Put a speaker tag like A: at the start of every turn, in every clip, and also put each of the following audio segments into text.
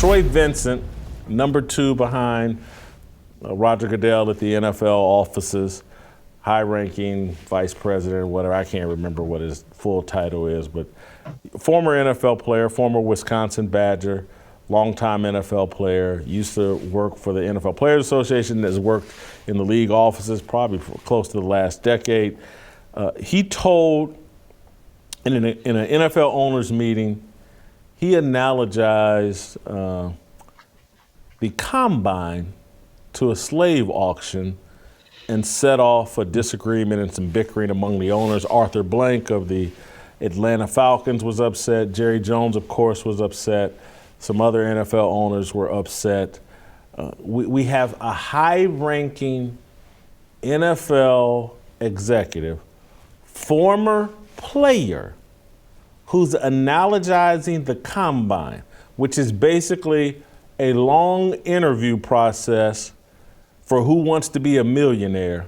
A: Troy Vincent, number 2 behind Roger Goodell at the NFL offices, high-ranking vice president, whatever. I can't remember what his full title is, but former NFL player, former Wisconsin Badger, longtime NFL player, used to work for the NFL Players Association, has worked in the league offices probably for close to the last decade. He told in an NFL owners meeting, he analogized the combine to a slave auction and set off a disagreement and some bickering among the owners. Arthur Blank of the Atlanta Falcons was upset. Jerry Jones, of course, was upset. Some other NFL owners were upset. We have a high-ranking NFL executive, former player, who's analogizing the combine, which is basically a long interview process for who wants to be a millionaire.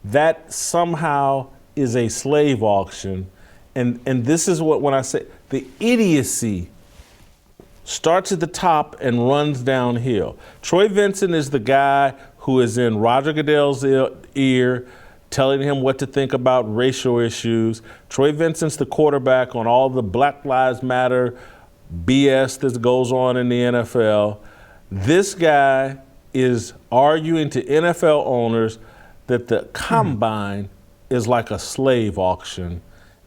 A: That somehow is a slave auction. And this is what, when I say the idiocy starts at the top and runs downhill. Troy Vincent is the guy who is in Roger Goodell's ear, telling him what to think about racial issues. Troy Vincent's the quarterback on all the Black Lives Matter BS that goes on in the NFL. This guy is arguing to NFL owners that the combine is like a slave auction,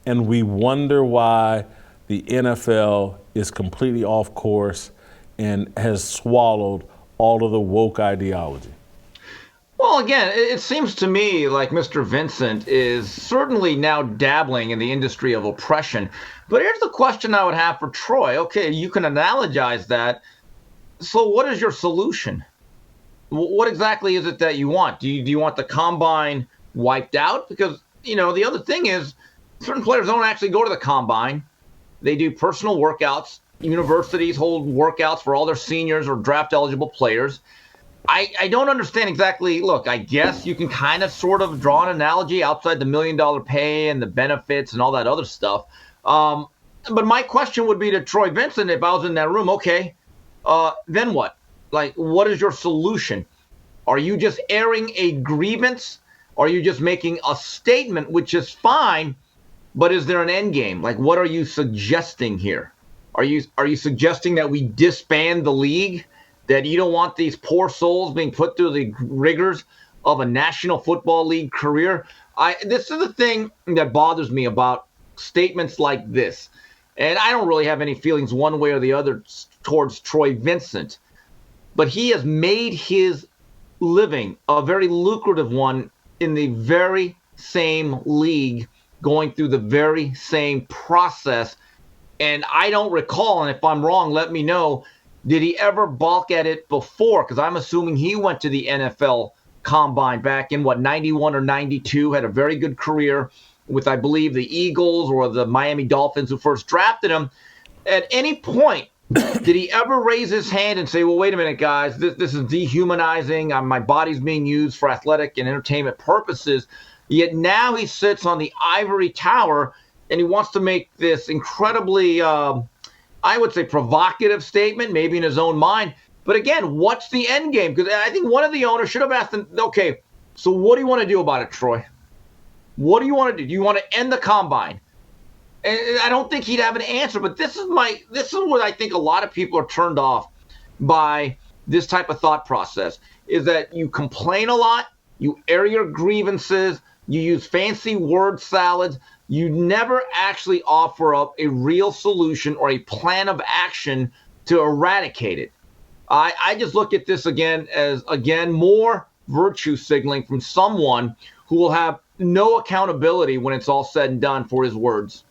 A: and we wonder why the NFL is completely off course and has swallowed all of the woke ideology.
B: Well, again, it seems to me like Mr. Vincent is certainly now dabbling in the industry of oppression. But here's the question I would have for Troy. Okay, you can analogize that. So what is your solution? What exactly is it that you want? Do you want the combine wiped out? Because, the other thing is certain players don't actually go to the combine. They do personal workouts. Universities hold workouts for all their seniors or draft eligible players. I don't understand exactly. Look, I guess you can kind of sort of draw an analogy outside the $1 million pay and the benefits and all that other stuff. But my question would be to Troy Vincent, if I was in that room, okay, then what? Like, what is your solution? Are you just airing a grievance? Are you just making a statement, which is fine, but is there an end game? Like, what are you suggesting here? Are you suggesting that we disband the league? That you don't want these poor souls being put through the rigors of a National Football League career? This is the thing that bothers me about statements like this. And I don't really have any feelings one way or the other towards Troy Vincent. But he has made his living a very lucrative one in the very same league, going through the very same process. And I don't recall, and if I'm wrong, let me know, did he ever balk at it before? Because I'm assuming he went to the NFL Combine back in, 91 or 92, had a very good career with, I believe, the Eagles or the Miami Dolphins who first drafted him. At any point, did he ever raise his hand and say, well, wait a minute, guys, this is dehumanizing. My body's being used for athletic and entertainment purposes. Yet now he sits on the ivory tower and he wants to make this incredibly I would say provocative statement, maybe in his own mind. But again, what's the end game? Because I think one of the owners should have asked him, okay, so what do you want to do about it, Troy? What do you want to do? Do you want to end the combine? And I don't think he'd have an answer, but this is what I think a lot of people are turned off by this type of thought process, is that you complain a lot, you air your grievances, you use fancy word salads. You never actually offer up a real solution or a plan of action to eradicate it. I just look at this again as, more virtue signaling from someone who will have no accountability when it's all said and done for his words.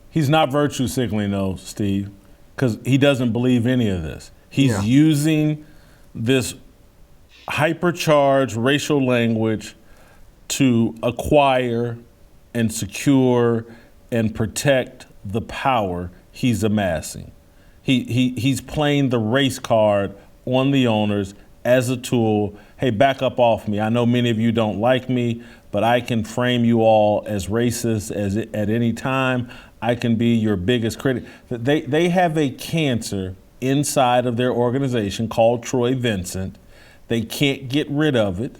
A: He's not virtue signaling, though, Steve, because he doesn't believe any of this. He's using this hypercharged racial language to acquire and secure and protect the power he's amassing. He's playing the race card on the owners as a tool. Hey, back up off me. I know many of you don't like me, but I can frame you all as racist at any time. I can be your biggest critic. They have a cancer inside of their organization called Troy Vincent. They can't get rid of it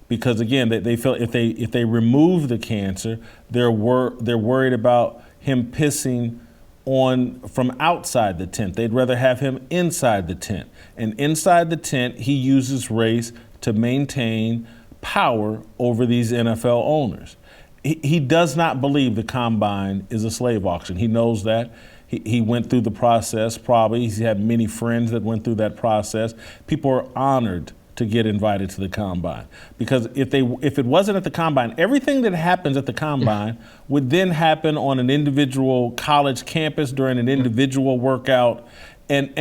A: because, again, they feel if they remove the cancer, they're worried about him pissing on from outside the tent. They'd rather have him inside the tent. And inside the tent, he uses race to maintain power over these NFL owners. He does not believe the combine is a slave auction. He knows that. He went through the process probably. He's had many friends that went through that process. People are honored to get invited to the combine because if it wasn't at the combine, everything that happens at the combine would then happen on an individual college campus during an individual workout. And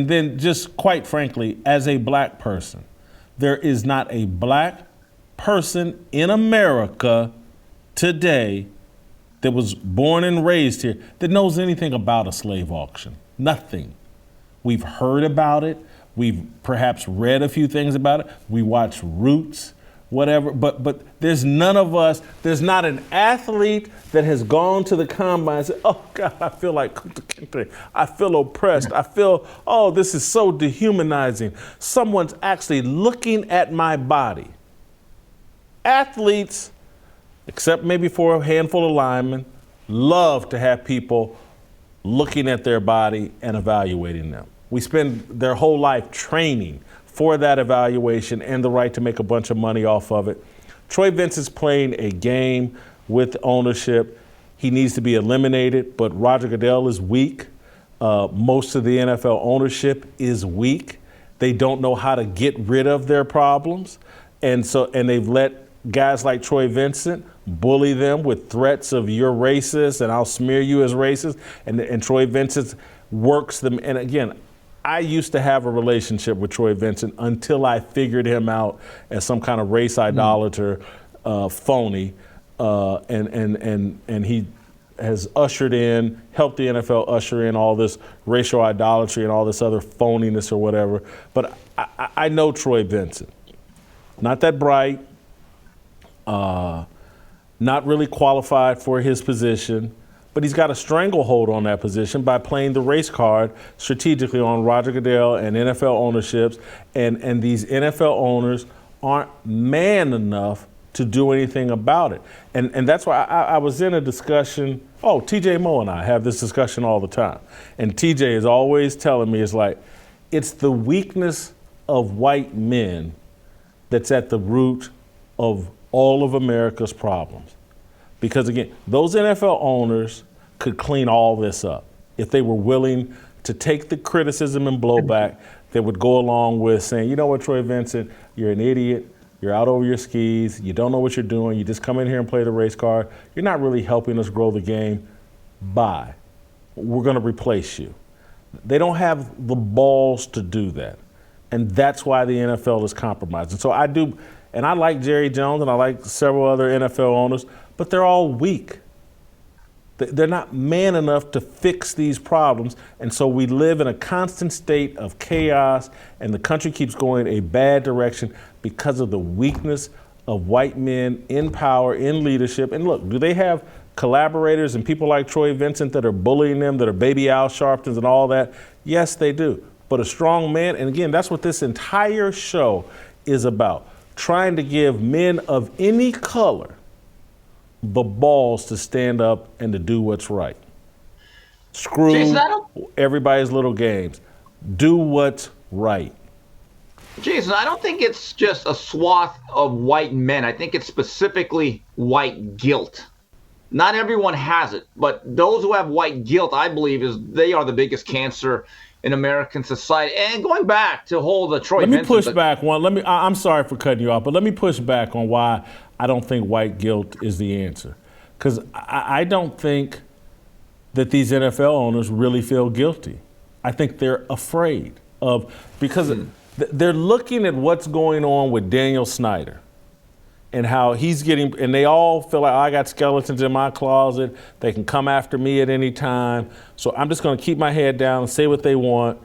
A: then just quite frankly, as a black person, there is not a black person in America today that was born and raised here that knows anything about a slave auction. Nothing. We've heard about it. We've perhaps read a few things about it. We watch Roots, whatever. But there's none of us, there's not an athlete that has gone to the combine and said, oh God, I feel like, I feel oppressed. I feel, oh, this is so dehumanizing. Someone's actually looking at my body. Athletes, except maybe for a handful of linemen, love to have people looking at their body and evaluating them. We spend their whole life training for that evaluation and the right to make a bunch of money off of it. Troy Vincent's playing a game with ownership. He needs to be eliminated, but Roger Goodell is weak. Most of the NFL ownership is weak. They don't know how to get rid of their problems. And they've let guys like Troy Vincent bully them with threats of you're racist and I'll smear you as racist. And Troy Vincent works them. And again, I used to have a relationship with Troy Vincent until I figured him out as some kind of race idolater, phony. And he has helped the NFL usher in all this racial idolatry and all this other phoniness or whatever. But I know Troy Vincent. Not that bright, not really qualified for his position, but he's got a stranglehold on that position by playing the race card strategically on Roger Goodell and NFL ownerships. And these NFL owners aren't man enough to do anything about it. And that's why I was in a discussion. Oh, TJ Moe and I have this discussion all the time. And TJ is always telling me, it's the weakness of white men that's at the root of all of America's problems. Because again, those NFL owners could clean all this up if they were willing to take the criticism and blowback that would go along with saying, you know what, Troy Vincent, you're an idiot. You're out over your skis. You don't know what you're doing. You just come in here and play the race card. You're not really helping us grow the game. Bye. We're going to replace you. They don't have the balls to do that. And that's why the NFL is compromised. And so I do, and I like Jerry Jones and I like several other NFL owners, but they're all weak. They're not man enough to fix these problems. And so we live in a constant state of chaos, and the country keeps going a bad direction because of the weakness of white men in power, in leadership. And look, do they have collaborators and people like Troy Vincent that are bullying them, that are baby Al Sharptons and all that? Yes, they do. But a strong man, and again, that's what this entire show is about, trying to give men of any color the balls to stand up and to do what's right. Screw
B: Jason,
A: everybody's little games. Do what's right.
B: Jason, I don't think it's just a swath of white men. I think it's specifically white guilt. Not everyone has it, but those who have white guilt, I believe, they are the biggest cancer in American society. And going back to hold the Troy Vincent.
A: Let me push back one. I'm sorry for cutting you off, but let me push back on why I don't think white guilt is the answer. Because I don't think that these NFL owners really feel guilty. I think they're afraid of, because they're looking at what's going on with Daniel Snyder and how he's getting, and they all feel like, oh, I got skeletons in my closet. They can come after me at any time. So I'm just going to keep my head down and say what they want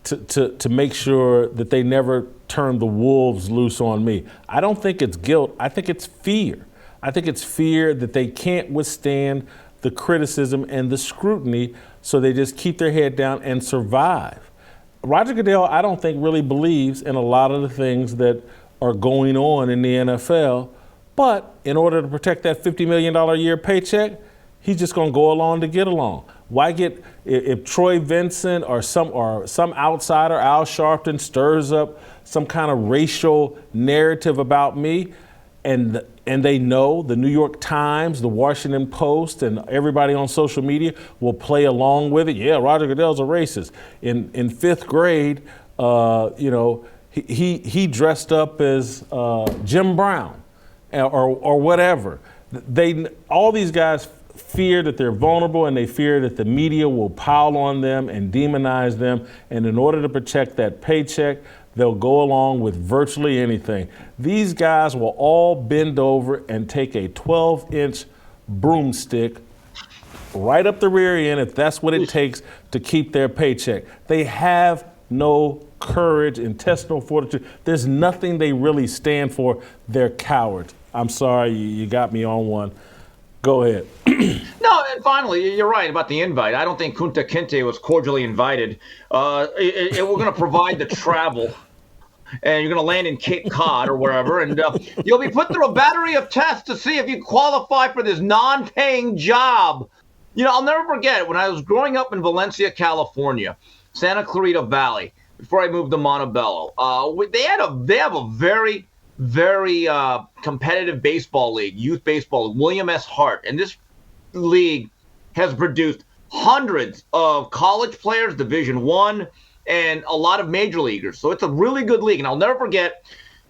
A: to make sure that they never turn the wolves loose on me. I don't think it's guilt. I think it's fear. I think it's fear that they can't withstand the criticism and the scrutiny, so they just keep their head down and survive. Roger Goodell, I don't think really believes in a lot of the things that are going on in the NFL. But in order to protect that $50 million a year paycheck, he's just going to go along to get along. Why get, if Troy Vincent or some outsider, Al Sharpton, stirs up some kind of racial narrative about me, and they know the New York Times, the Washington Post, and everybody on social media will play along with it. Yeah, Roger Goodell's a racist. In fifth grade, he dressed up as Jim Brown or whatever. All these guys fear that they're vulnerable, and they fear that the media will pile on them and demonize them. And in order to protect that paycheck, they'll go along with virtually anything. These guys will all bend over and take a 12-inch broomstick right up the rear end if that's what it takes to keep their paycheck. They have no courage, intestinal fortitude. There's nothing they really stand for. They're cowards. I'm sorry, you got me on one. Go ahead.
B: No, and finally, you're right about the invite. I don't think Kunta Kinte was cordially invited. We're going to provide the travel, and you're going to land in Cape Cod or wherever, and you'll be put through a battery of tests to see if you qualify for this non-paying job. I'll never forget when I was growing up in Valencia, California, Santa Clarita Valley, before I moved to Montebello. They have a very competitive baseball league, youth baseball, William S. Hart. And this league has produced hundreds of college players, Division I, and a lot of major leaguers. So it's a really good league. And I'll never forget,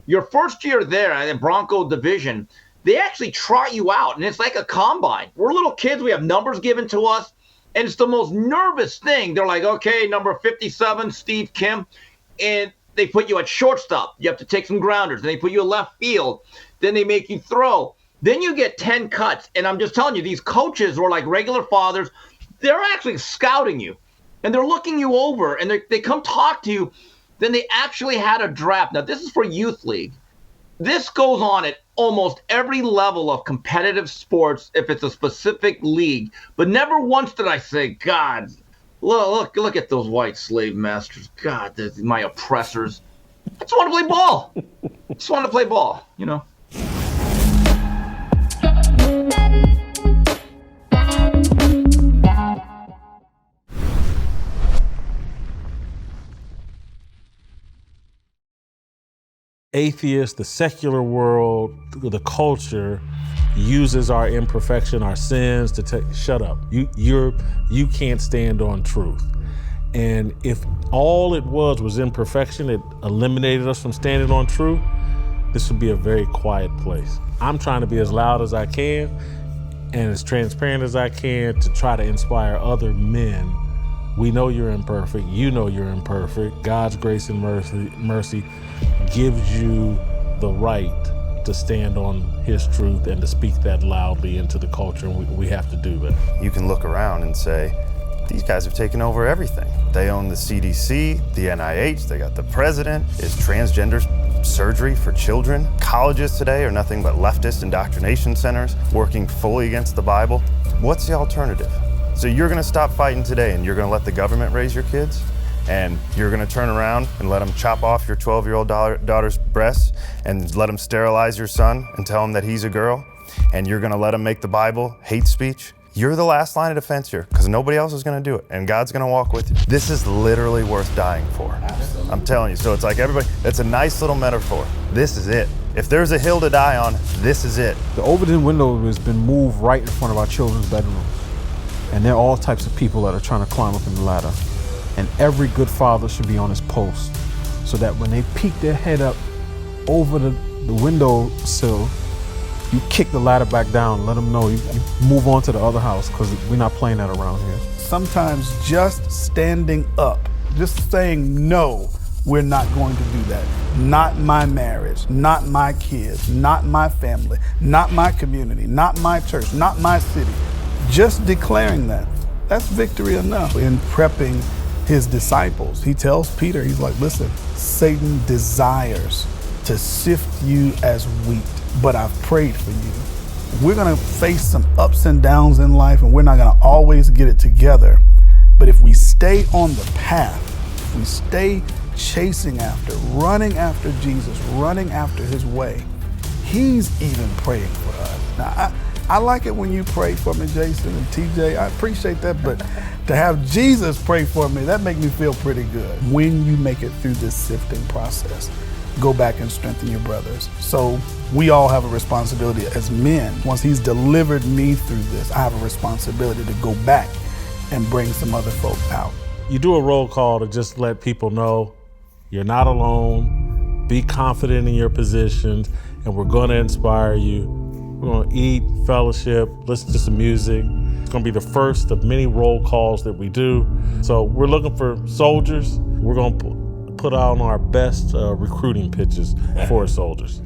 B: your first year there in Bronco Division, they actually trot you out, and it's like a combine. We're little kids. We have numbers given to us, and it's the most nervous thing. They're like, okay, number 57, Steve Kim, and they put you at shortstop. You have to take some grounders. Then they put you at left field. Then they make you throw. Then you get 10 cuts. And I'm just telling you, these coaches were like regular fathers. They're actually scouting you. And they're looking you over. And they come talk to you. Then they actually had a draft. Now, this is for youth league. This goes on at almost every level of competitive sports if it's a specific league. But never once did I say, God, Look at those white slave masters. God, they're my oppressors. I just want to play ball. Just want to play ball,
A: Atheists, the secular world, the culture uses our imperfection, our sins to shut up. You can't stand on truth. And if all it was imperfection, it eliminated us from standing on truth, this would be a very quiet place. I'm trying to be as loud as I can and as transparent as I can to try to inspire other men. We know you're imperfect. You know you're imperfect. God's grace and mercy gives you the right to stand on his truth and to speak that loudly into the culture, and we have to do that.
C: You can look around and say, these guys have taken over everything. They own the CDC, the NIH, they got the president. Is transgender surgery for children? Colleges today are nothing but leftist indoctrination centers working fully against the Bible. What's the alternative? So you're gonna stop fighting today and you're gonna let the government raise your kids? And you're gonna turn around and let them chop off your 12-year-old daughter's breasts and let them sterilize your son and tell him that he's a girl? And you're gonna let them make the Bible hate speech? You're the last line of defense here, because nobody else is gonna do it, and God's gonna walk with you. This is literally worth dying for. Absolutely. I'm telling you. So it's like everybody, it's a nice little metaphor. This is it. If there's a hill to die on, this is it.
D: The Overton window has been moved right in front of our children's bedrooms. And there are all types of people that are trying to climb up in the ladder. And every good father should be on his post so that when they peek their head up over the windowsill, you kick the ladder back down, let them know you move on to the other house, because we're not playing that around here.
E: Sometimes just standing up, just saying, no, we're not going to do that. Not my marriage, not my kids, not my family, not my community, not my church, not my city. Just declaring that's victory enough. In prepping his disciples, he tells Peter, he's like, listen, Satan desires to sift you as wheat, but I've prayed for you. We're gonna face some ups and downs in life, and we're not gonna always get it together. But if we stay on the path, if we stay chasing after, running after Jesus, running after his way, he's even praying for us. Now, I like it when you pray for me, Jason and TJ. I appreciate that, but to have Jesus pray for me, that makes me feel pretty good. When you make it through this sifting process, go back and strengthen your brothers. So we all have a responsibility as men. Once he's delivered me through this, I have a responsibility to go back and bring some other folk out.
A: You do a roll call to just let people know you're not alone, be confident in your positions, and we're gonna inspire you. We're gonna eat, fellowship, listen to some music. It's gonna be the first of many roll calls that we do. So we're looking for soldiers. We're gonna put out our best recruiting pitches for soldiers.